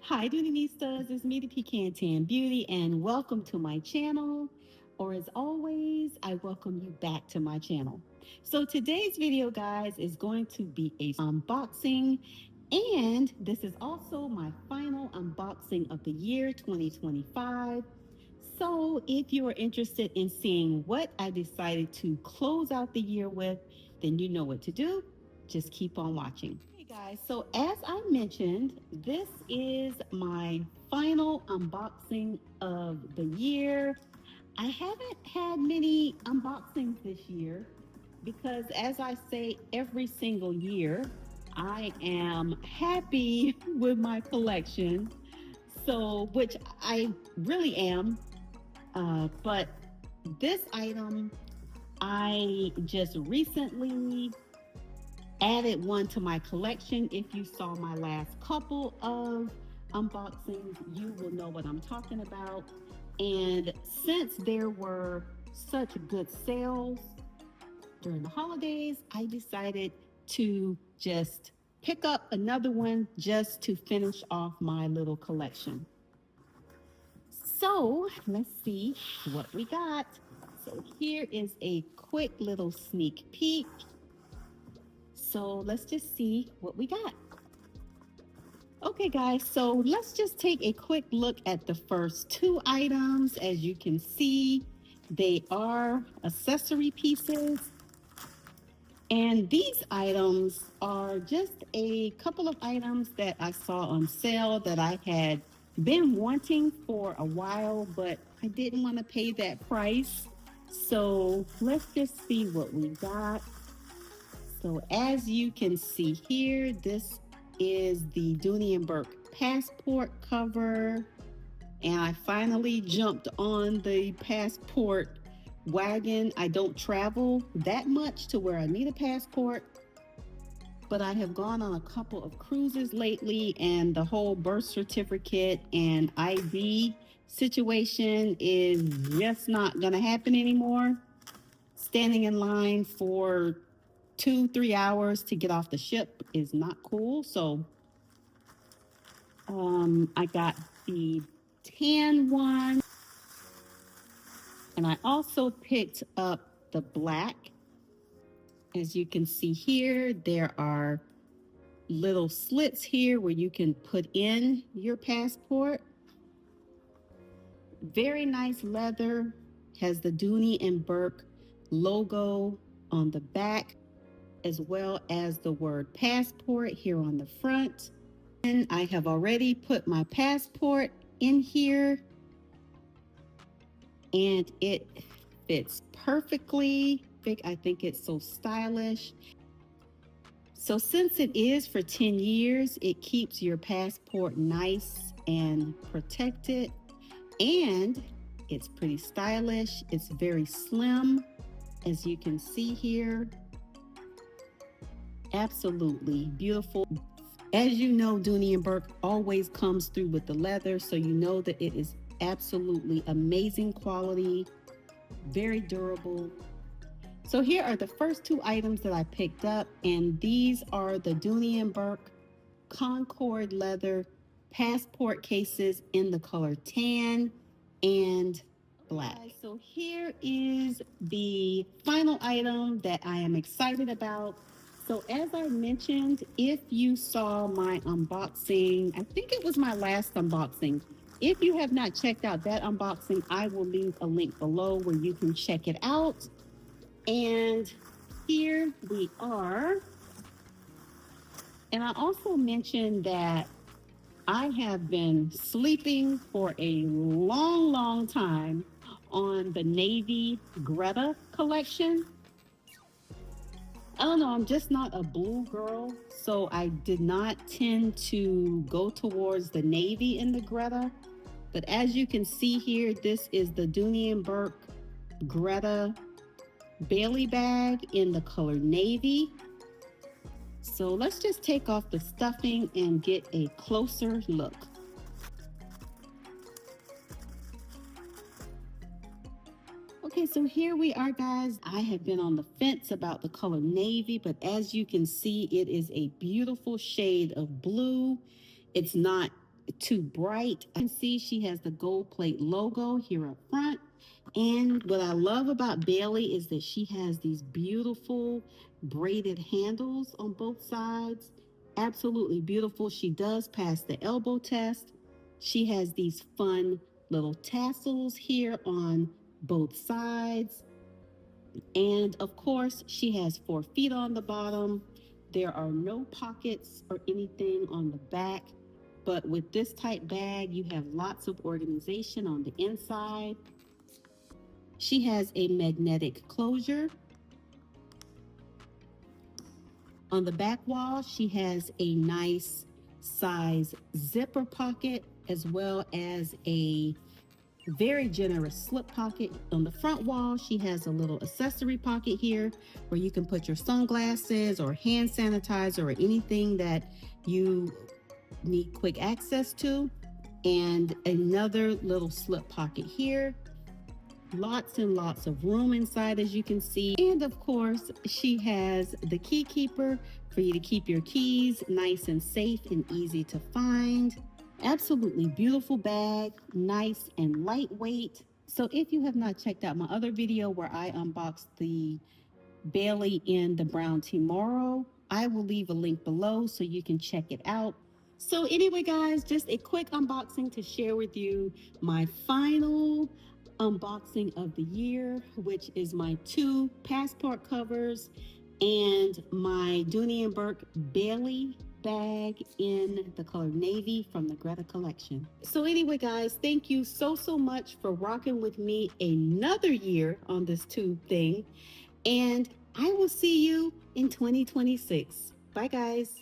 Hi, Doonistas. It's me, the Pecan Tan Beauty, and welcome to my channel. Or as always, I welcome you back to my channel. So today's video, guys, is going to be a unboxing, and this is also my final unboxing of the year 2025. So if you are interested in seeing what I decided to close out the year with, then you know what to do. Just keep on watching. Hey guys, so as I mentioned, this is my final unboxing of the year. I haven't had many unboxings this year because, as I say every single year, I am happy with my collection. So, which I really am. But this item, I just recently added one to my collection. If you saw my last couple of unboxings, you will know what I'm talking about. And since there were such good sales during the holidays, I decided to just pick up another one just to finish off my little collection. So let's see what we got. So here is a quick little sneak peek. So let's just see what we got. Okay, guys, so let's just take a quick look at the first two items. As you can see, they are accessory pieces. And these items are just a couple of items that I saw on sale that I had been wanting for a while, but I didn't want to pay that price. So let's just see what we got. So as you can see here, this is the Dooney and Bourke passport cover. And I finally jumped on the passport wagon. I don't travel that much to where I need a passport, but I have gone on a couple of cruises lately, and the whole birth certificate and ID situation is just not going to happen anymore. Standing in line for 2-3 hours to get off the ship is not cool. So I got the tan one, and I also picked up the black. As you can see here, there are little slits here where you can put in your passport. Very nice leather, has the Dooney and Bourke logo on the back, as well as the word passport here on the front. And I have already put my passport in here, and it fits perfectly. I think it's so stylish. So since it is for 10 years, it keeps your passport nice and protected, and it's pretty stylish. It's very slim, as you can see here. Absolutely beautiful. As you know, Dooney and Bourke always comes through with the leather, so you know that it is absolutely amazing quality, very durable. So here are the first two items that I picked up, and these are the Dooney and Bourke Concord leather passport cases in the color tan and black. Okay, so here is the final item that I am excited about. So as I mentioned, if you saw my unboxing, I think it was my last unboxing. If you have not checked out that unboxing, I will leave a link below where you can check it out. And here we are. And I also mentioned that I have been sleeping for a long, long time on the Navy Greta collection. I don't know, I'm just not a blue girl, so I did not tend to go towards the Navy in the Greta. But as you can see here, this is the Dooney and Bourke Greta Bailey bag in the color navy. So let's just take off the stuffing and get a closer look. Okay, so here we are, guys. I have been on the fence about the color navy, but as you can see, it is a beautiful shade of blue. It's not too bright. You can see she has the gold plate logo here up front. And what I love about Bailey is that she has these beautiful braided handles on both sides. Absolutely beautiful. She does pass the elbow test. She has these fun little tassels here on both sides. And of course, she has 4 feet on the bottom. There are no pockets or anything on the back. But with this type bag, you have lots of organization on the inside. She has a magnetic closure. On the back wall, she has a nice size zipper pocket as well as a very generous slip pocket. On the front wall, she has a little accessory pocket here where you can put your sunglasses or hand sanitizer or anything that you need quick access to. And another little slip pocket here. Lots and lots of room inside, as you can see. And of course, she has the key keeper for you to keep your keys nice and safe and easy to find. Absolutely beautiful bag, nice and lightweight. So if you have not checked out my other video where I unboxed the Bailey in the brown tomorrow, I will leave a link below so you can check it out. So anyway, guys, just a quick unboxing to share with you my final unboxing of the year, which is my 2 passport covers and my Dooney and Bourke Bailey bag in the color navy from the Greta collection. So anyway, guys, thank you so much for rocking with me another year on this tube thing, and I will see you in 2026. Bye, guys.